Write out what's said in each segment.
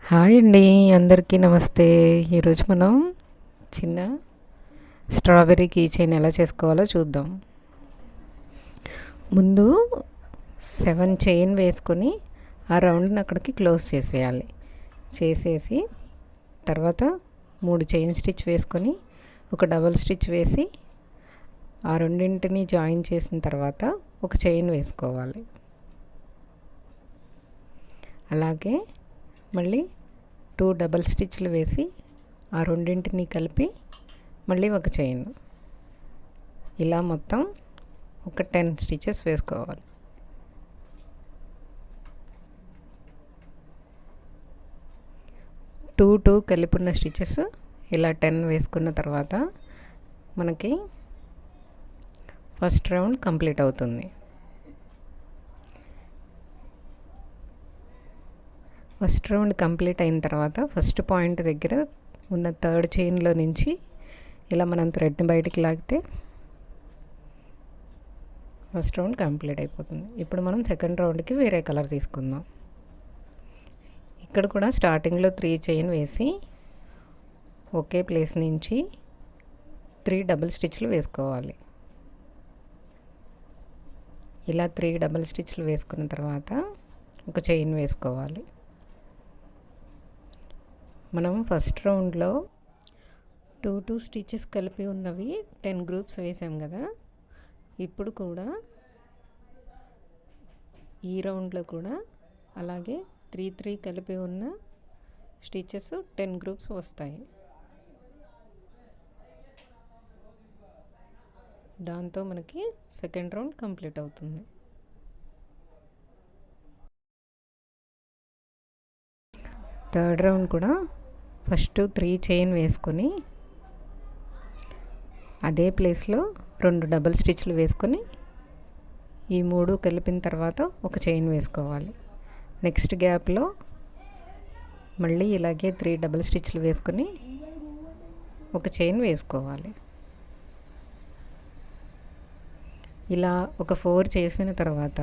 Hi అండి, అందరికీ నమస్తే. ఈరోజు మనం చిన్న స్ట్రాబెర్రీ కీ చైన్ ఎలా చేసుకోవాలో చూద్దాం. ముందు 7 చైన్ వేసుకొని ఆ రౌండ్ని అక్కడికి క్లోజ్ చేసేయాలి. చేసేసి తర్వాత 3 చైన్ స్టిచ్ వేసుకొని ఒక డబుల్ స్టిచ్ వేసి ఆ రెండింటిని జాయిన్ చేసిన తర్వాత ఒక చైన్ వేసుకోవాలి. అలాగే మళ్ళీ 2 డబల్ స్టిచ్లు వేసి ఆ రెండింటిని కలిపి మళ్ళీ ఒక చైన్, ఇలా మొత్తం ఒక 10 స్టిచెస్ వేసుకోవాలి. టూ కలిపున్న స్టిచెస్ ఇలా 10 వేసుకున్న తర్వాత మనకి ఫస్ట్ రౌండ్ కంప్లీట్ అవుతుంది. ఫస్ట్ రౌండ్ కంప్లీట్ అయిన తర్వాత ఫస్ట్ పాయింట్ దగ్గర ఉన్న 3rd చైన్లో నుంచి ఇలా మనం థ్రెడ్ని బయటికి లాగితే ఫస్ట్ రౌండ్ కంప్లీట్ అయిపోతుంది. ఇప్పుడు మనం సెకండ్ రౌండ్కి వేరే కలర్ తీసుకుందాం. ఇక్కడ కూడా స్టార్టింగ్లో 3 చైన్ వేసి ఒకే ప్లేస్ నుంచి 3 డబుల్ స్టిచ్లు వేసుకోవాలి. ఇలా 3 డబుల్ స్టిచ్లు వేసుకున్న తర్వాత ఒక చైన్ వేసుకోవాలి. మనం ఫస్ట్ రౌండ్లో 2 స్టిచెస్ కలిపి ఉన్నవి 10 గ్రూప్స్ వేసాం కదా. ఇప్పుడు కూడా ఈ రౌండ్లో కూడా అలాగే 3 కలిపి ఉన్న స్టిచెస్ 10 గ్రూప్స్ వస్తాయి. దాంతో మనకి సెకండ్ రౌండ్ కంప్లీట్ అవుతుంది. థర్డ్ రౌండ్ కూడా ఫస్ట్ 3 చైన్ వేసుకొని అదే ప్లేస్లో 2 డబల్ స్టిచ్లు వేసుకొని ఈ 3 కలిపిన తర్వాత ఒక చైన్ వేసుకోవాలి. నెక్స్ట్ గ్యాప్లో మళ్ళీ ఇలాగే 3 డబల్ స్టిచ్లు వేసుకొని ఒక చైన్ వేసుకోవాలి. ఇలా ఒక 4 చేసిన తర్వాత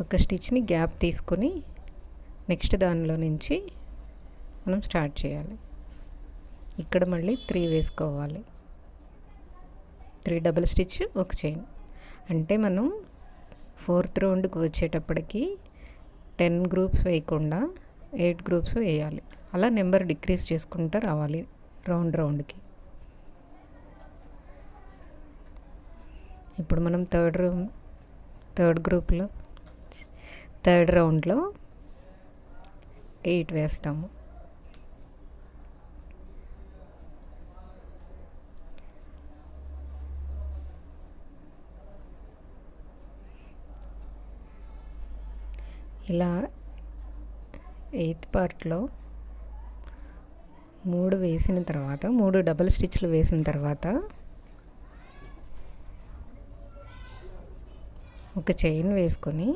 ఒక స్టిచ్ని గ్యాప్ తీసుకొని నెక్స్ట్ దానిలో నుంచి మనం స్టార్ట్ చేయాలి. ఇక్కడ మళ్ళీ 3 వేసుకోవాలి. 3 డబుల్ స్టిచ్ ఒక చైన్, అంటే మనం 4th రౌండ్కి వచ్చేటప్పటికి 10 గ్రూప్స్ వేయకుండా 8 గ్రూప్స్ వేయాలి. అలా నెంబర్ డిక్రీజ్ చేసుకుంటూ రావాలి రౌండ్కి. ఇప్పుడు మనం థర్డ్ రౌండ్లో 8 వేస్తాము. ఇలా 8th పార్ట్లో 3 వేసిన తర్వాత 3 డబల్ స్టిచ్లు వేసిన తర్వాత ఒక చైన్ వేసుకొని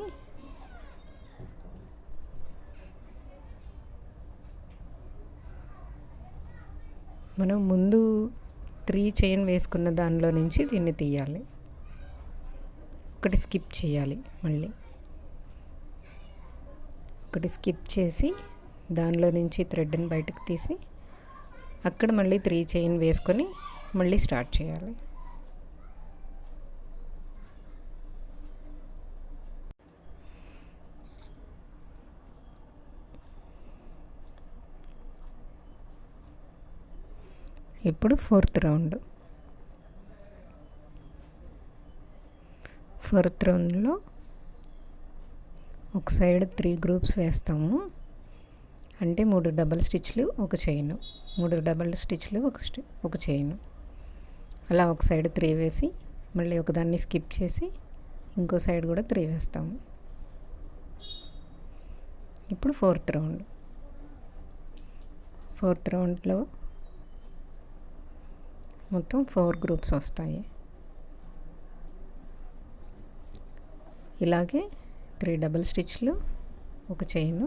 మనం ముందు 3 చైన్ వేసుకున్న దానిలో నుంచి దీన్ని తీయాలి. ఒకటి స్కిప్ చేయాలి. మళ్ళీ ఒకటి స్కిప్ చేసి దానిలో నుంచి థ్రెడ్ని బయటకు తీసి అక్కడ మళ్ళీ 3 చైన్ వేసుకొని మళ్ళీ స్టార్ట్ చేయాలి. ఇప్పుడు 4th రౌండ్లో ఒక సైడ్ 3 గ్రూప్స్ వేస్తాము, అంటే 3 డబల్ స్టిచ్లు ఒక చైన్, 3 డబల్ స్టిచ్లు ఒక చైన్. అలా ఒక సైడ్ 3 వేసి మళ్ళీ ఒకదాన్ని స్కిప్ చేసి ఇంకో సైడ్ కూడా 3 వేస్తాము. ఇప్పుడు 4th రౌండ్లో మొత్తం 4 గ్రూప్స్ వస్తాయి. ఇలాగే 3 డబల్ స్టిచ్లు ఒక చైన్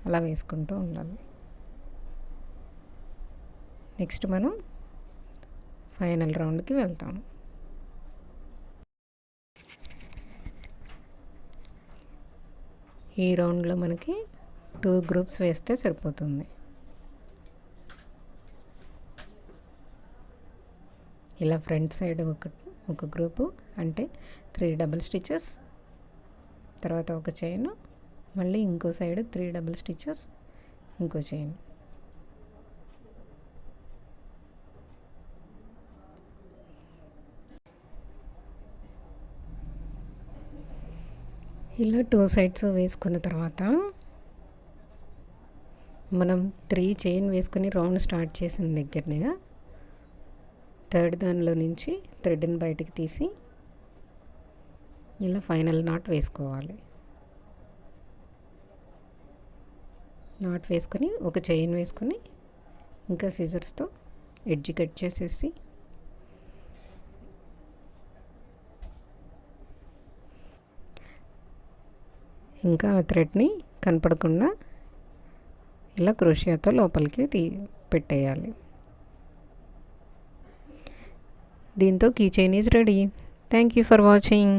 అలా వేసుకుంటూ ఉండాలి. నెక్స్ట్ మనం ఫైనల్ రౌండ్కి వెళ్తాము. ఈ రౌండ్లో మనకి 2 గ్రూప్స్ వేస్తే సరిపోతుంది. ఇలా ఫ్రంట్ సైడ్ ఒక గ్రూపు అంటే 3 డబుల్ స్టిచెస్, తర్వాత ఒక చైన్, మళ్ళీ ఇంకో సైడ్ 3 డబుల్ స్టిచెస్, ఇంకో చైన్. ఇలా 2 సైడ్స్ వేసుకున్న తర్వాత మనం 3 చైన్ వేసుకొని రౌండ్ స్టార్ట్ చేసిన దగ్గరనే థర్డ్ దానిలో నుంచి థ్రెడ్ని బయటికి తీసి ఇలా ఫైనల్ నాట్ వేసుకోవాలి. నాట్ వేసుకొని ఒక చైన్ వేసుకొని ఇంకా సిజర్స్తో ఎడ్జ్ కట్ చేసేసి ఇంకా ఆ థ్రెడ్ని కనపడకుండా ఇలా క్రోషియాతో లోపలికి పెట్టేయాలి. దీంతో key chain is ready. Thank you for watching.